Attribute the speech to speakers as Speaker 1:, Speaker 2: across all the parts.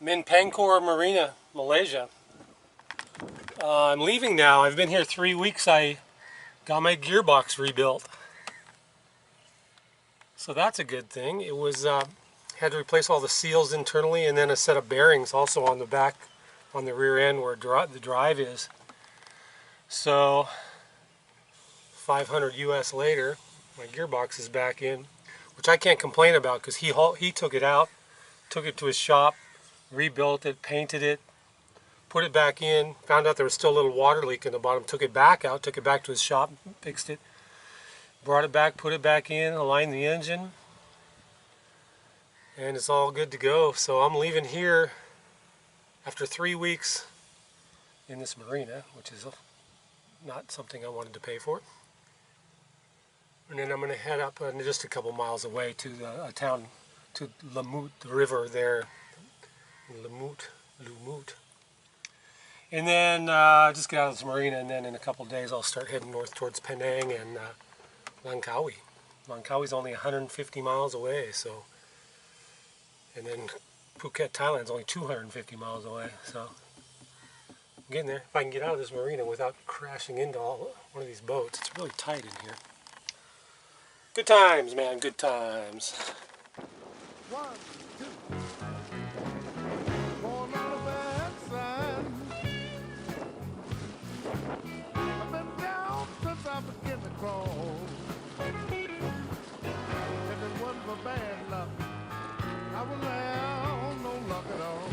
Speaker 1: I'm in Pangkor Marina, Malaysia. I'm leaving now. I've been here 3 weeks. I got my gearbox rebuilt. So that's a good thing. It was, had to replace all the seals internally and then a set of bearings also on the back, on the rear end where the drive is. So 500 US later, my gearbox is back in, which I can't complain about because he took it out, took it to his shop, rebuilt it, painted it, put it back in, found out there was still a little water leak in the bottom, took it back out, took it back to his shop, fixed it, brought it back, put it back in, aligned the engine, and it's all good to go. So I'm leaving here after 3 weeks in this marina, which is not something I wanted to pay for. And then I'm going to head up just a couple miles away to a town, to Lamut, the river there, Lumut. And then just get out of this marina, and then in a couple days I'll start heading north towards Penang and Langkawi. Langkawi's only 150 miles away, so. And then Phuket, Thailand's only 250 miles away, so. I'm getting there. If I can get out of this marina without crashing into one of these boats. It's really tight in here. Good times, man, good times.
Speaker 2: 1, 2. Born on a bad side. I've been down since I began to crawl. If it wasn't for bad luck, I would have no luck at all.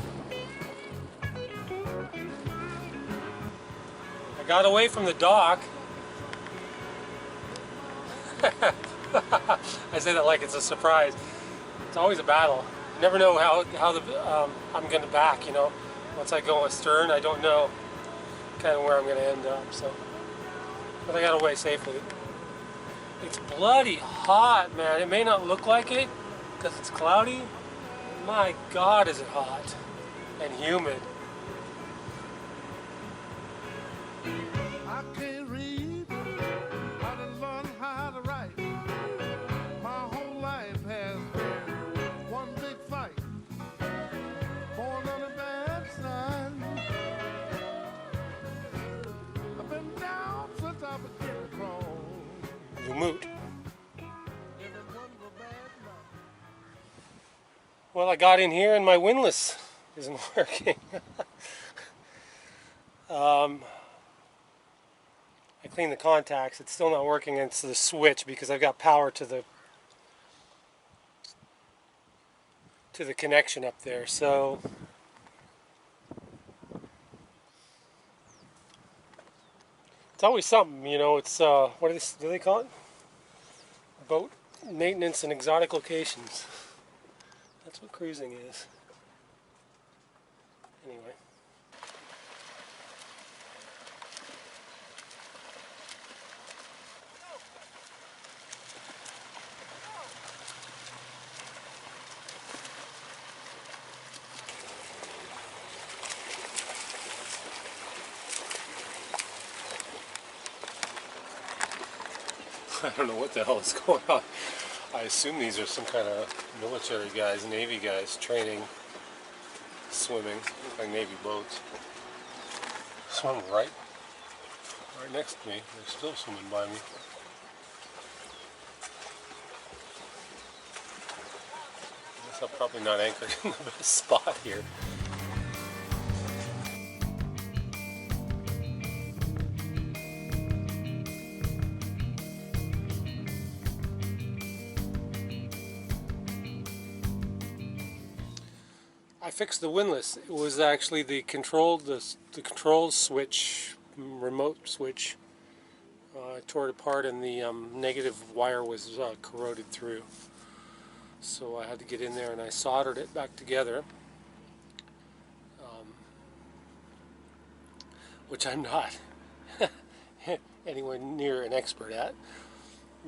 Speaker 1: I got away from the dock. I say that like it's a surprise. It's always a battle. You never know how I'm going to back, you know. Once I go astern, I don't know kind of where I'm going to end up. So, but I got away safely. It's bloody hot, man. It may not look like it because it's cloudy. My God, is it hot and humid.
Speaker 2: I can't read. I done learned how to write. My whole life has been one big fight. Born on a bad side. I've been down since I began to crawl.
Speaker 1: Lumut.
Speaker 2: If it wasn't for bad luck.
Speaker 1: Well, I got in here and my windlass isn't working. I cleaned the contacts. It's still not working. It's the switch because I've got power to the connection up there. So it's always something, you know. It's what do they call it? Boat maintenance in exotic locations. That's what cruising is. Anyway. I don't know what the hell is going on. I assume these are some kind of military guys, Navy guys, training, swimming, look like Navy boats. There's one right next to me. They're still swimming by me. I guess I'm probably not anchored in the best spot here. I fixed the windlass. It was actually the control switch, remote switch. I tore it apart and the negative wire was corroded through. So I had to get in there and I soldered it back together. Which I'm not anywhere near an expert at.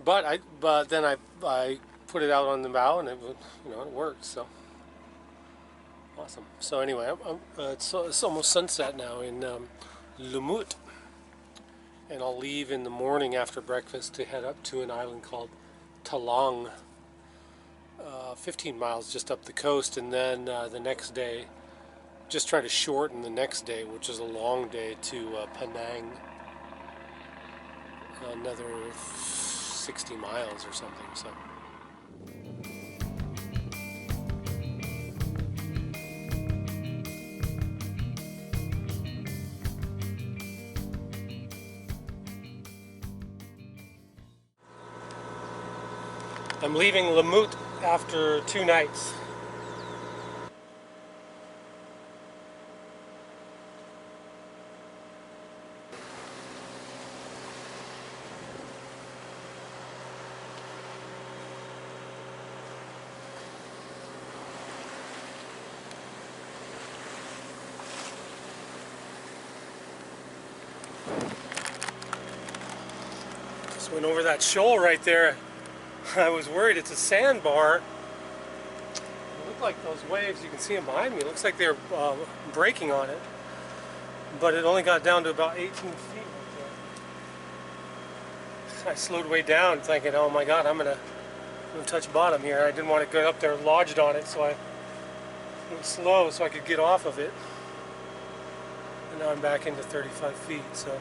Speaker 1: But then I put it out on the bow and it worked. So. Awesome. So anyway, it's almost sunset now in Lumut, and I'll leave in the morning after breakfast to head up to an island called Talang, 15 miles just up the coast, and then the next day just try to shorten the next day, which is a long day, to Penang, another 60 miles or something. So. I'm leaving Lamut after 2 nights. Just went over that shoal right there. I was worried. It's a sandbar. It looked like those waves, you can see them behind me. It looks like they're breaking on it. But it only got down to about 18 feet right there. I slowed way down thinking, oh my God, I'm gonna touch bottom here. I didn't want to go up there lodged on it, so I went slow so I could get off of it. And now I'm back into 35 feet, so.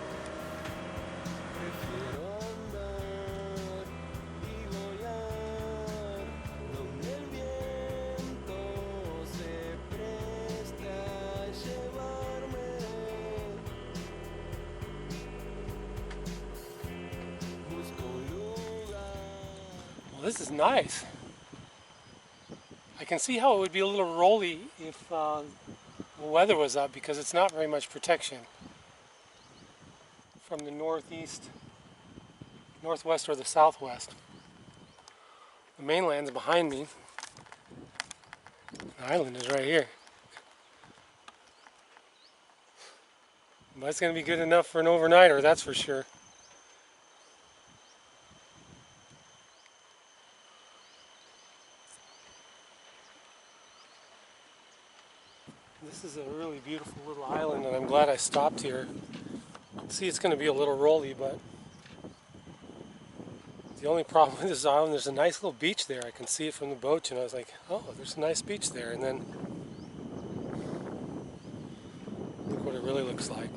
Speaker 1: Well, this is nice. I can see how it would be a little rolly if the weather was up, because it's not very much protection from the northeast, northwest, or the southwest. The mainland's behind me. The island is right here. But it's going to be good enough for an overnighter, that's for sure. This is a really beautiful little island, and I'm glad I stopped here. See, it's going to be a little rolly, but the only problem with this island, there's a nice little beach there. I can see it from the boat, and I was like, oh, there's a nice beach there. And then look what it really looks like.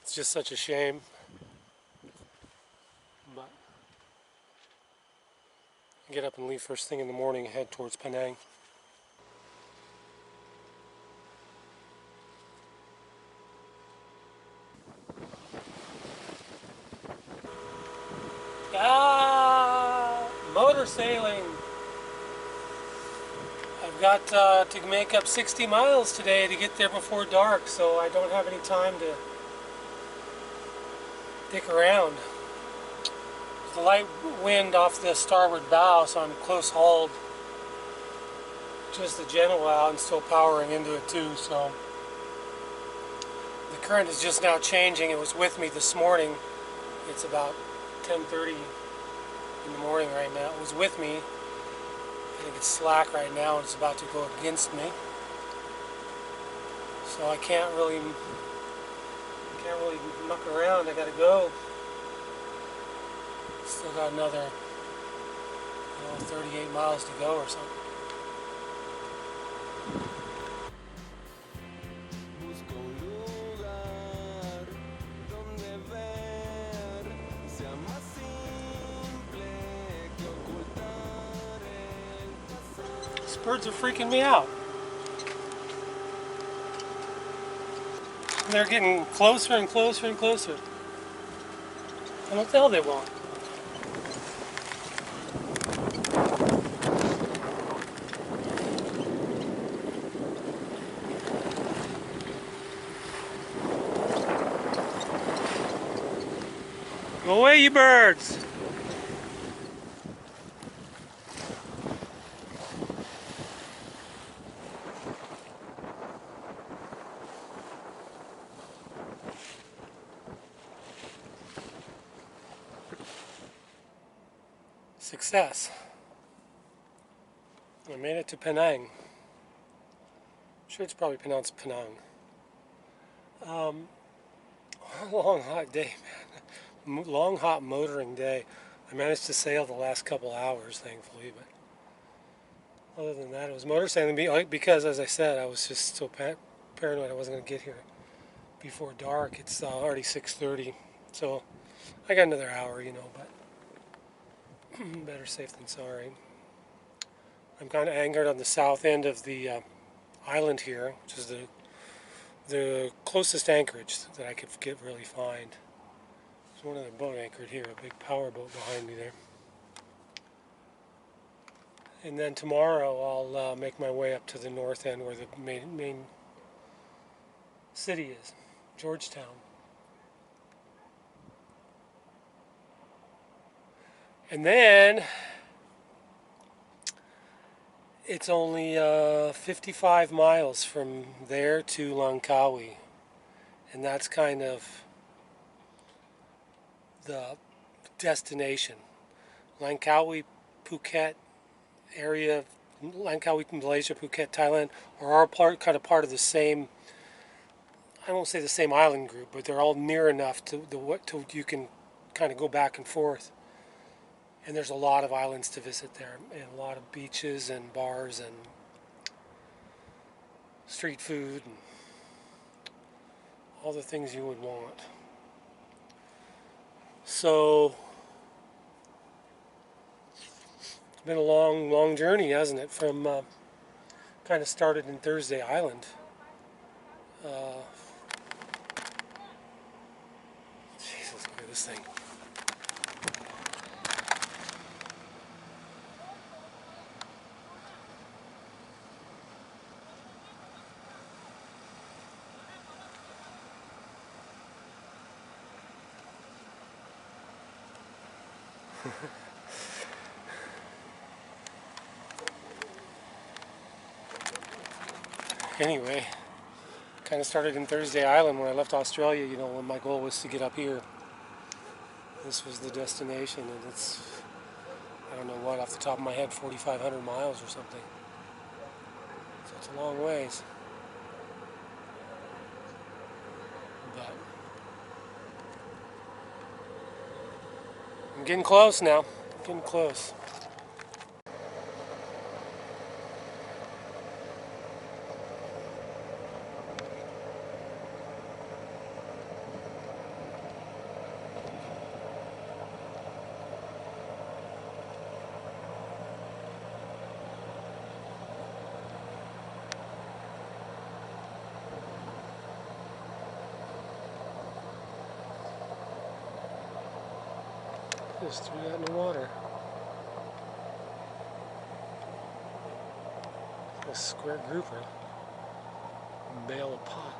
Speaker 1: It's just such a shame, but I get up and leave first thing in the morning and head towards Penang. Motor sailing. I've got to make up 60 miles today to get there before dark, so I don't have any time to dick around. There's a light wind off the starboard bow, so I'm close hauled. Just the gentle out and still powering into it too, so the current is just now changing. It was with me this morning. It's about 10:30 in the morning right now. It was with me. I think it's slack right now, and it's about to go against me. So I can't really muck around. I gotta go. Still got another 38 miles to go or something. These birds are freaking me out. They're getting closer and closer and closer. I don't tell they won't. Go away, you birds! Success. I made it to Penang. I'm sure it's probably pronounced Penang. Long hot day, man. Long hot motoring day. I managed to sail the last couple hours, thankfully, but other than that, it was motorsailing because, as I said, I was just so paranoid I wasn't going to get here before dark. It's already 6:30, so I got another hour, but better safe than sorry. I'm kind of anchored on the south end of the island here, which is the closest anchorage that I could really find. There's one other boat anchored here, a big power boat behind me there. And then tomorrow I'll make my way up to the north end where the main city is, Georgetown. And then it's only 55 miles from there to Langkawi. And that's kind of the destination. Langkawi, Phuket area, Langkawi, Malaysia, Phuket, Thailand, are all kind of part of the same. I won't say the same island group, but they're all near enough to you can kind of go back and forth. And there's a lot of islands to visit there, and a lot of beaches and bars and street food and all the things you would want. So it's been a long journey, hasn't it? From kind of started in Thursday Island. Jesus, look at this thing. Anyway, kind of started in Thursday Island when I left Australia, when my goal was to get up here. This was the destination, and it's, I don't know what, off the top of my head, 4,500 miles or something. So it's a long ways. But I'm getting close now. Getting close. Just threw that in the water. A square grouper. Bale of pot.